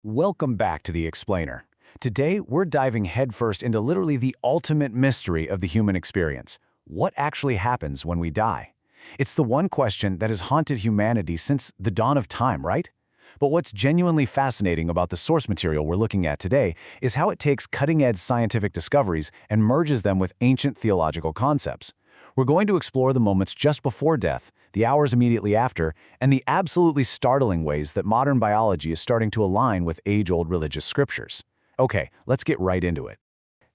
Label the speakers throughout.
Speaker 1: Welcome back to The Explainer. Today, we're diving headfirst into literally the ultimate mystery of the human experience. What actually happens when we die? It's the one question that has haunted humanity since the dawn of time, right? But what's genuinely fascinating about the source material we're looking at today is how it takes cutting-edge scientific discoveries and merges them with ancient theological concepts. We're going to explore the moments just before death, the hours immediately after, and the absolutely startling ways that modern biology is starting to align with age-old religious scriptures. Okay, let's get right into it.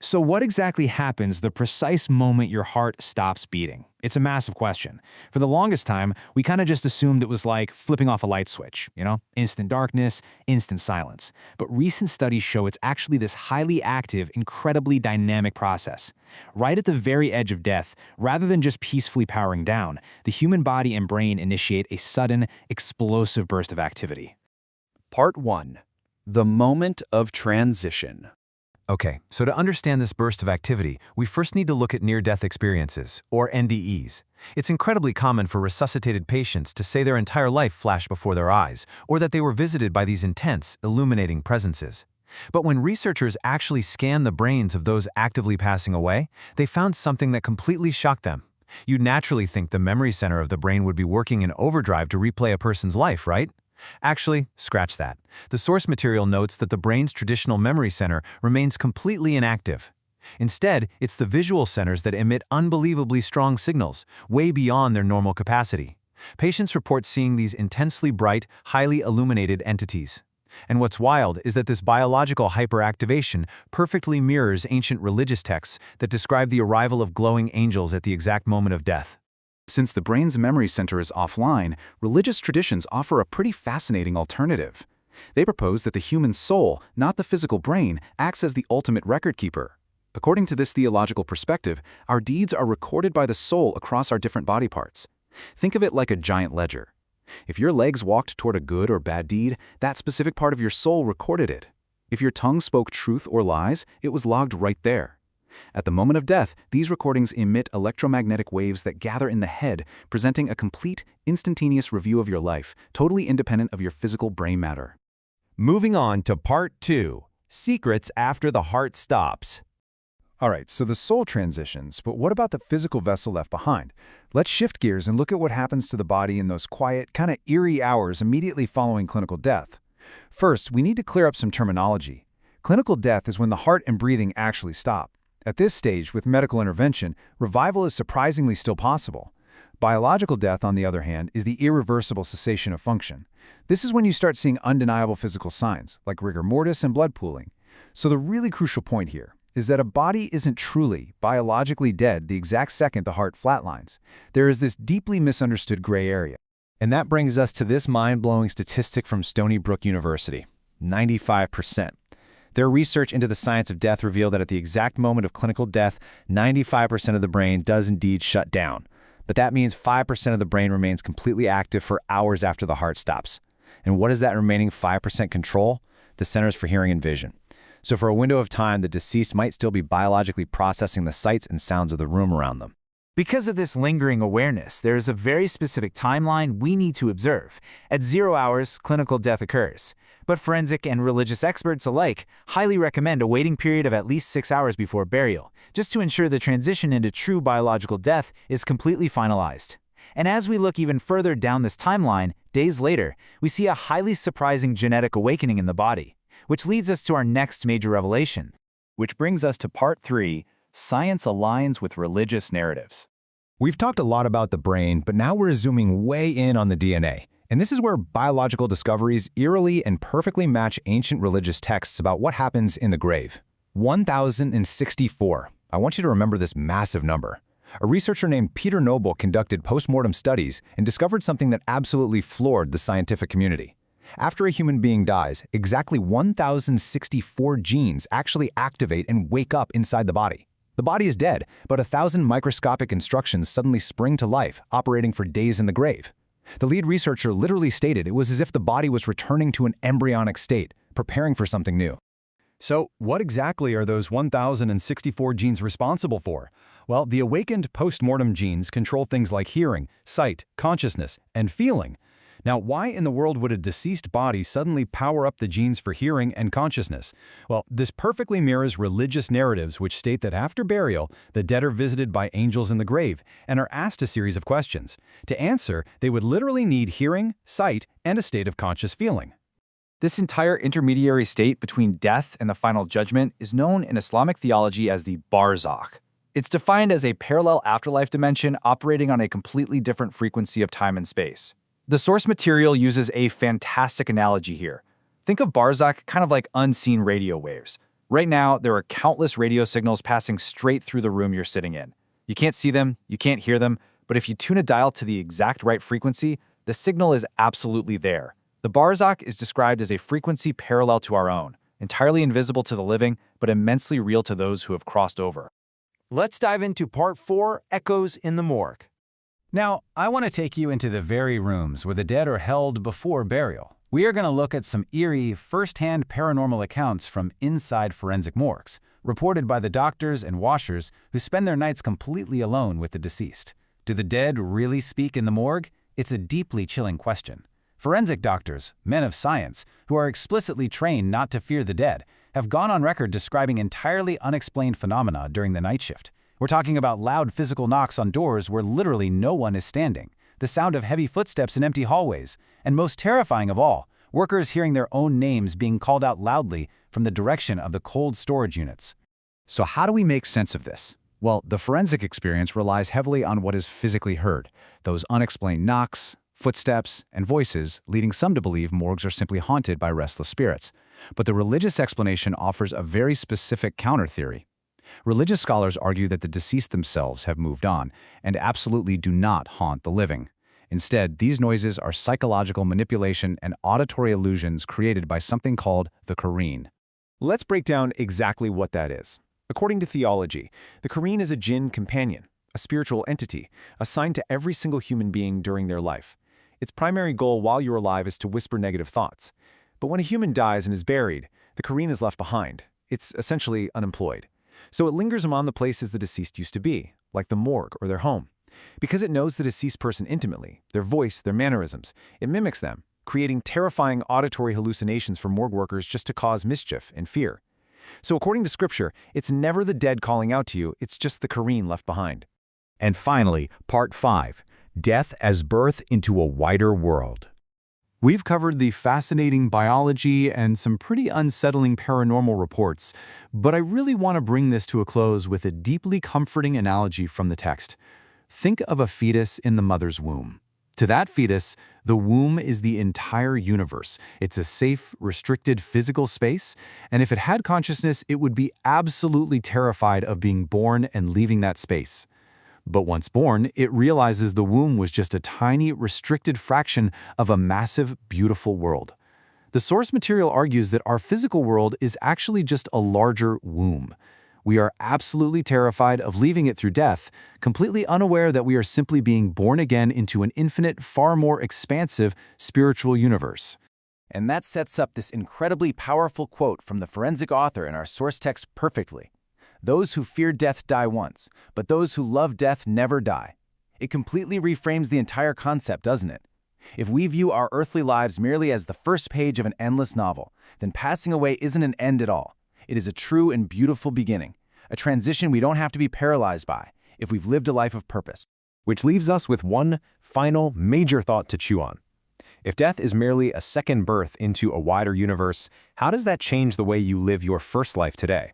Speaker 2: So what exactly happens the precise moment your heart stops beating? It's a massive question. For the longest time, we kind of just assumed it was like flipping off a light switch, instant darkness, instant silence. But recent studies show it's actually this highly active, incredibly dynamic process. Right at the very edge of death, rather than just peacefully powering down, the human body and brain initiate a sudden, explosive burst of activity.
Speaker 1: Part 1. The moment of transition.
Speaker 3: Okay, so to understand this burst of activity, we first need to look at near-death experiences, or NDEs. It's incredibly common for resuscitated patients to say their entire life flashed before their eyes, or that they were visited by these intense, illuminating presences. But when researchers actually scanned the brains of those actively passing away, they found something that completely shocked them. You'd naturally think the memory center of the brain would be working in overdrive to replay a person's life, right? Actually, scratch that. The source material notes that the brain's traditional memory center remains completely inactive. Instead, it's the visual centers that emit unbelievably strong signals, way beyond their normal capacity. Patients report seeing these intensely bright, highly illuminated entities. And what's wild is that this biological hyperactivation perfectly mirrors ancient religious texts that describe the arrival of glowing angels at the exact moment of death.
Speaker 1: Since the brain's memory center is offline, religious traditions offer a pretty fascinating alternative. They propose that the human soul, not the physical brain, acts as the ultimate record keeper. According to this theological perspective, our deeds are recorded by the soul across our different body parts. Think of it like a giant ledger. If your legs walked toward a good or bad deed, that specific part of your soul recorded it. If your tongue spoke truth or lies, it was logged right there. At the moment of death, these recordings emit electromagnetic waves that gather in the head, presenting a complete, instantaneous review of your life, totally independent of your physical brain matter.
Speaker 4: Moving on to Part 2, Secrets After the Heart Stops.
Speaker 5: All right, so the soul transitions, but what about the physical vessel left behind? Let's shift gears and look at what happens to the body in those quiet, kind of eerie hours immediately following clinical death. First, we need to clear up some terminology. Clinical death is when the heart and breathing actually stop. At this stage, with medical intervention, revival is surprisingly still possible. Biological death, on the other hand, is the irreversible cessation of function. This is when you start seeing undeniable physical signs, like rigor mortis and blood pooling. So the really crucial point here is that a body isn't truly, biologically dead the exact second the heart flatlines. There is this deeply misunderstood gray area.
Speaker 3: And that brings us to this mind-blowing statistic from Stony Brook University: 95%. Their research into the science of death revealed that at the exact moment of clinical death, 95% of the brain does indeed shut down. But that means 5% of the brain remains completely active for hours after the heart stops. And what does that remaining 5% control? The Centers for Hearing and Vision. So for a window of time, the deceased might still be biologically processing the sights and sounds of the room around them.
Speaker 2: Because of this lingering awareness, there is a very specific timeline we need to observe. At 0 hours, clinical death occurs. But forensic and religious experts alike highly recommend a waiting period of at least 6 hours before burial, just to ensure the transition into true biological death is completely finalized. And as we look even further down this timeline, days later, we see a highly surprising genetic awakening in the body, which leads us to our next major revelation.
Speaker 1: Which brings us to Part 3, Science Aligns with Religious Narratives.
Speaker 3: We've talked a lot about the brain, but now we're zooming way in on the DNA. And this is where biological discoveries eerily and perfectly match ancient religious texts about what happens in the grave. 1,064. I want you to remember this massive number. A researcher named Peter Noble conducted postmortem studies and discovered something that absolutely floored the scientific community. After a human being dies, exactly 1,064 genes actually activate and wake up inside the body. The body is dead, but 1,000 microscopic instructions suddenly spring to life, operating for days in the grave. The lead researcher literally stated it was as if the body was returning to an embryonic state, preparing for something new.
Speaker 5: So, what exactly are those 1,064 genes responsible for? Well, the awakened postmortem genes control things like hearing, sight, consciousness, and feeling.
Speaker 6: Now, why in the world would a deceased body suddenly power up the genes for hearing and consciousness? Well, this perfectly mirrors religious narratives which state that after burial, the dead are visited by angels in the grave and are asked a series of questions. To answer, they would literally need hearing, sight, and a state of conscious feeling.
Speaker 7: This entire intermediary state between death and the final judgment is known in Islamic theology as the barzakh. It's defined as a parallel afterlife dimension operating on a completely different frequency of time and space. The source material uses a fantastic analogy here. Think of barzakh kind of like unseen radio waves. Right now, there are countless radio signals passing straight through the room you're sitting in. You can't see them, you can't hear them, but if you tune a dial to the exact right frequency, the signal is absolutely there. The barzakh is described as a frequency parallel to our own, entirely invisible to the living, but immensely real to those who have crossed over.
Speaker 4: Let's dive into Part 4, Echoes in the Morgue.
Speaker 3: Now, I want to take you into the very rooms where the dead are held before burial. We are going to look at some eerie, first-hand paranormal accounts from inside forensic morgues, reported by the doctors and washers who spend their nights completely alone with the deceased. Do the dead really speak in the morgue? It's a deeply chilling question. Forensic doctors, men of science, who are explicitly trained not to fear the dead, have gone on record describing entirely unexplained phenomena during the night shift. We're talking about loud physical knocks on doors where literally no one is standing, the sound of heavy footsteps in empty hallways, and most terrifying of all, workers hearing their own names being called out loudly from the direction of the cold storage units.
Speaker 1: So how do we make sense of this? Well, the forensic experience relies heavily on what is physically heard, those unexplained knocks, footsteps, and voices, leading some to believe morgues are simply haunted by restless spirits. But the religious explanation offers a very specific counter-theory. Religious scholars argue that the deceased themselves have moved on and absolutely do not haunt the living. Instead, these noises are psychological manipulation and auditory illusions created by something called the Qareen.
Speaker 5: Let's break down exactly what that is. According to theology, the Qareen is a jinn companion, a spiritual entity, assigned to every single human being during their life. Its primary goal while you're alive is to whisper negative thoughts. But when a human dies and is buried, the Qareen is left behind. It's essentially unemployed. So it lingers among the places the deceased used to be, like the morgue or their home. Because it knows the deceased person intimately, their voice, their mannerisms, it mimics them, creating terrifying auditory hallucinations for morgue workers just to cause mischief and fear. So according to scripture, it's never the dead calling out to you, it's just the Qareen left behind.
Speaker 4: And finally, Part 5, Death as Birth into a Wider World.
Speaker 1: We've covered the fascinating biology and some pretty unsettling paranormal reports, but I really want to bring this to a close with a deeply comforting analogy from the text. Think of a fetus in the mother's womb. To that fetus, the womb is the entire universe. It's a safe, restricted physical space, and if it had consciousness, it would be absolutely terrified of being born and leaving that space. But once born, it realizes the womb was just a tiny, restricted fraction of a massive, beautiful world. The source material argues that our physical world is actually just a larger womb. We are absolutely terrified of leaving it through death, completely unaware that we are simply being born again into an infinite, far more expansive spiritual universe.
Speaker 7: And that sets up this incredibly powerful quote from the forensic author in our source text perfectly. Those who fear death die once, but those who love death never die. It completely reframes the entire concept, doesn't it? If we view our earthly lives merely as the first page of an endless novel, then passing away isn't an end at all. It is a true and beautiful beginning, a transition we don't have to be paralyzed by if we've lived a life of purpose.
Speaker 6: Which leaves us with one final major thought to chew on. If death is merely a second birth into a wider universe, how does that change the way you live your first life today?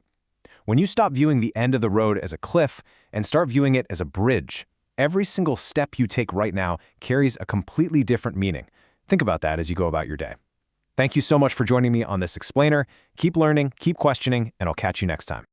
Speaker 6: When you stop viewing the end of the road as a cliff and start viewing it as a bridge, every single step you take right now carries a completely different meaning. Think about that as you go about your day. Thank you so much for joining me on this explainer. Keep learning, keep questioning, and I'll catch you next time.